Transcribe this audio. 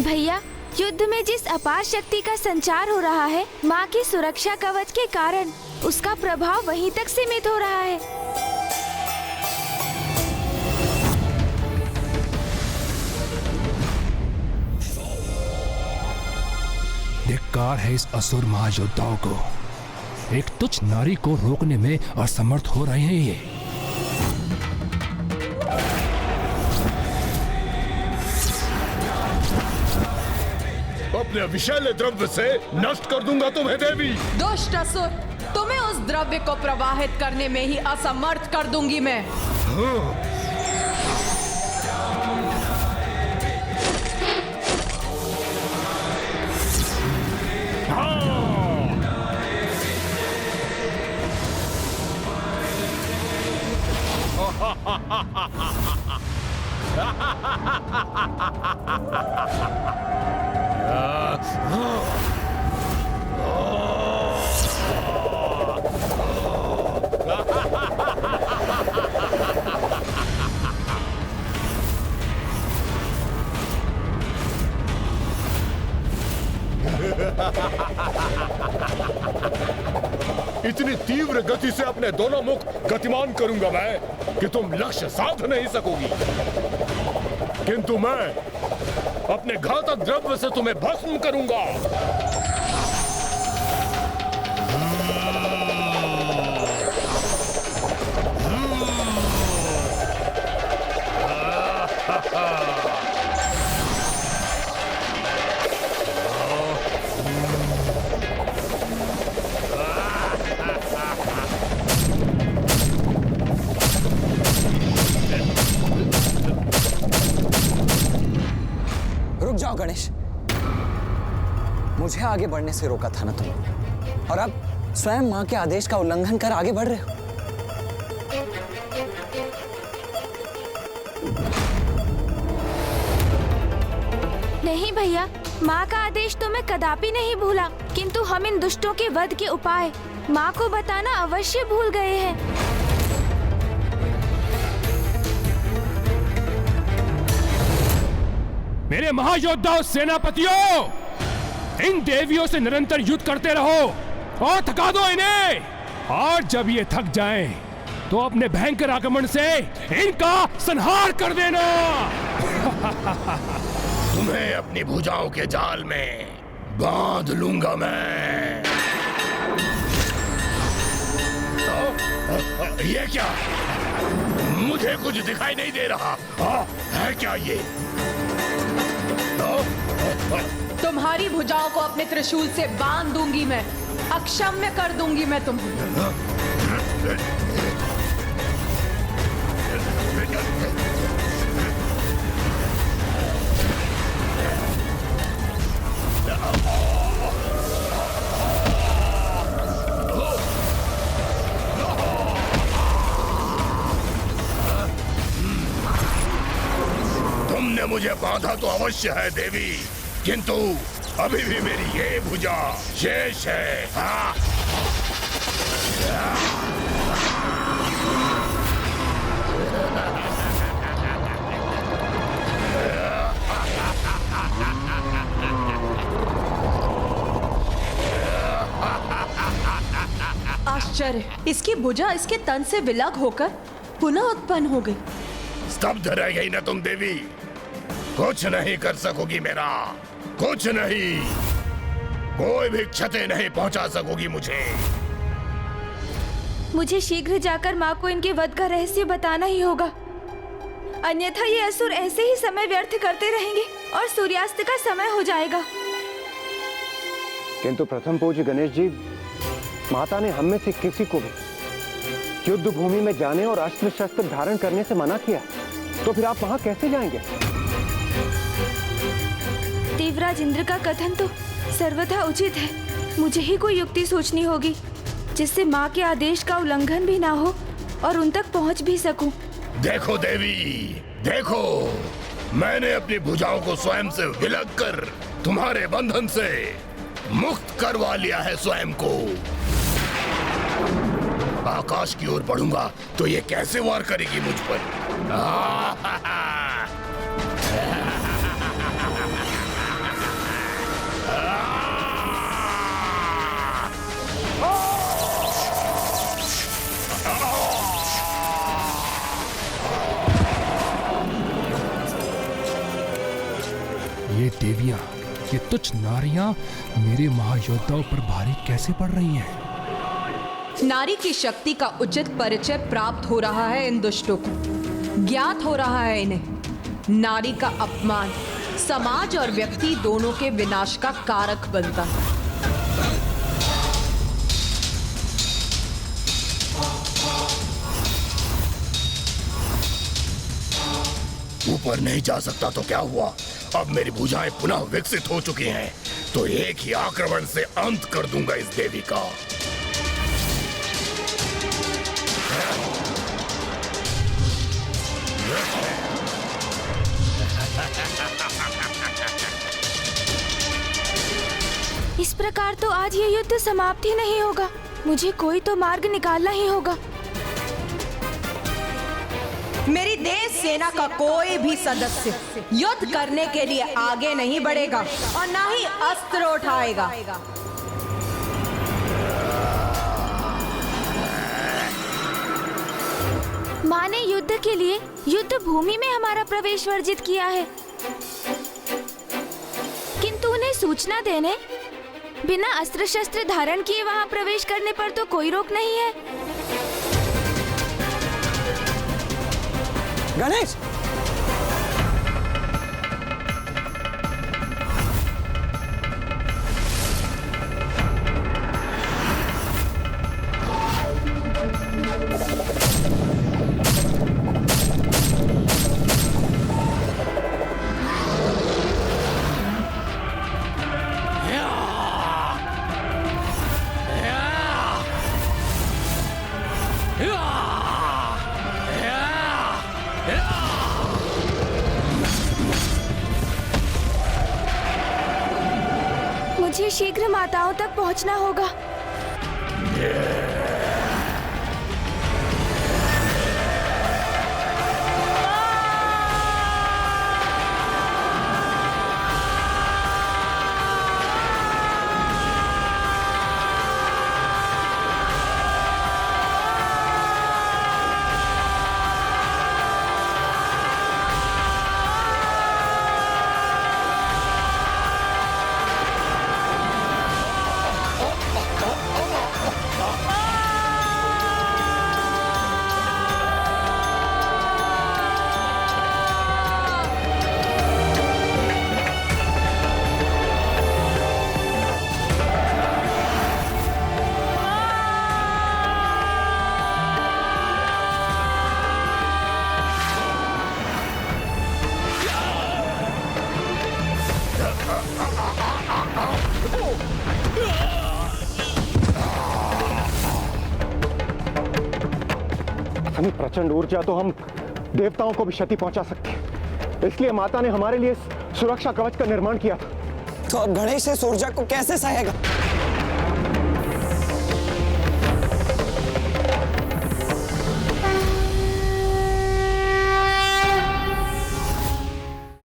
भैया, युद्ध में जिस अपार शक्ति का संचार हो रहा है, माँ की सुरक्षा कवच के कारण उसका प्रभाव वहीं तक सीमित हो रहा है। धिक्कार है इस असुर महायोद्धाओं को। एक तुच्छ नारी को रोकने में असमर्थ हो रहे हैं ये। अपने विषैले द्रव्य से नष्ट कर दूंगा तुम्हें देवी। दुष्ट असुर, तुम्हें उस द्रव्य को प्रवाहित करने में ही असमर्थ कर दूंगी मैं। इतनी तीव्र गति से अपने दोनों मुख गतिमान करूंगा मैं कि तुम लक्ष्य साध नहीं सकोगी, किंतु मैं अपने घातक द्रव्य से तुम्हें भस्म करूंगा। रुक जाओ गणेश, मुझे आगे बढ़ने से रोका था ना तुम, और अब स्वयं मां के आदेश का उल्लंघन कर आगे बढ़ रहे हो। नहीं भैया, माँ का आदेश तो मैं कदापि नहीं भूला, किंतु हम इन दुष्टों के वध के उपाय माँ को बताना अवश्य भूल गए हैं। मेरे महायोद्धाओं, सेनापतियों, इन देवियों से निरंतर युद्ध करते रहो और थका दो इन्हें। और जब ये थक जाएं, तो अपने भयंकर आक्रमण से इनका संहार कर देना। तुम्हें अपनी भुजाओं के जाल में बांध लूंगा मैं। ये क्या? मुझे कुछ दिखाई नहीं दे रहा। है क्या ये? तुम्हारी भुजाओं को अपने त्रिशूल से बांध दूंगी मैं, अक्षम्य कर दूंगी मैं तुम्हें। तुमने मुझे बांधा तो अवश्य है देवी, किंतु अभी भी मेरी ये भुजा शेष है। आश्चर्य, इसकी भुजा इसके तन से विलग होकर पुनः उत्पन्न हो गई। स्तब्ध रह गई ना तुम देवी, कुछ नहीं कर सकोगी मेरा, कुछ नहीं, कोई भी क्षति नहीं पहुंचा सकोगी मुझे। मुझे शीघ्र जाकर माँ को इनके वध का रहस्य बताना ही होगा, अन्यथा ये असुर ऐसे ही समय व्यर्थ करते रहेंगे और सूर्यास्त का समय हो जाएगा। किंतु प्रथम पूज्य गणेश जी, माता ने हम में से किसी को भी युद्ध भूमि में जाने और अस्त्र शस्त्र धारण करने से मना किया, तो फिर आप वहां कैसे जाएंगे? देवराज इंद्र का कथन तो सर्वथा उचित है। मुझे ही कोई युक्ति सोचनी होगी जिससे माँ के आदेश का उल्लंघन भी ना हो और उन तक पहुँच भी सकूं। देखो देवी, देखो, मैंने अपनी भुजाओं को स्वयं से विलग कर तुम्हारे बंधन से मुक्त करवा लिया है स्वयं को। आकाश की ओर बढ़ूंगा तो ये कैसे वार करेगी मुझ पर? देवियां, ये तुच्छ नारियां मेरे महायोद्धाओं पर भारी कैसे पड़ रही हैं? नारी की शक्ति का उचित परिचय प्राप्त हो रहा है इन दुष्टों को। ज्ञात हो रहा है इन्हें नारी का अपमान समाज और व्यक्ति दोनों के विनाश का कारक बनता है। ऊपर नहीं जा सकता तो क्या हुआ? अब मेरी भुजाएं पुनः विकसित हो चुकी हैं, तो एक ही आक्रमण से अंत कर दूंगा इस देवी का। इस प्रकार तो आज ये युद्ध समाप्त ही नहीं होगा। मुझे कोई तो मार्ग निकालना ही होगा। मेरी देश सेना का कोई भी सदस्य युद्ध करने के लिए आगे नहीं बढ़ेगा और ना ही अस्त्र उठाएगा। माँ ने युद्ध के लिए युद्ध भूमि में हमारा प्रवेश वर्जित किया है, किंतु उन्हें सूचना देने, बिना अस्त्र शस्त्र धारण किए वहां प्रवेश करने पर तो कोई रोक नहीं है। गणेश! मुझे शीघ्र माताओं तक पहुंचना होगा। इतनी प्रचंड ऊर्जा तो हम देवताओं को भी क्षति पहुंचा सकते हैं। इसलिए माता ने हमारे लिए सुरक्षा कवच का निर्माण किया था। तो अब गणेश इस ऊर्जा को कैसे सहेगा?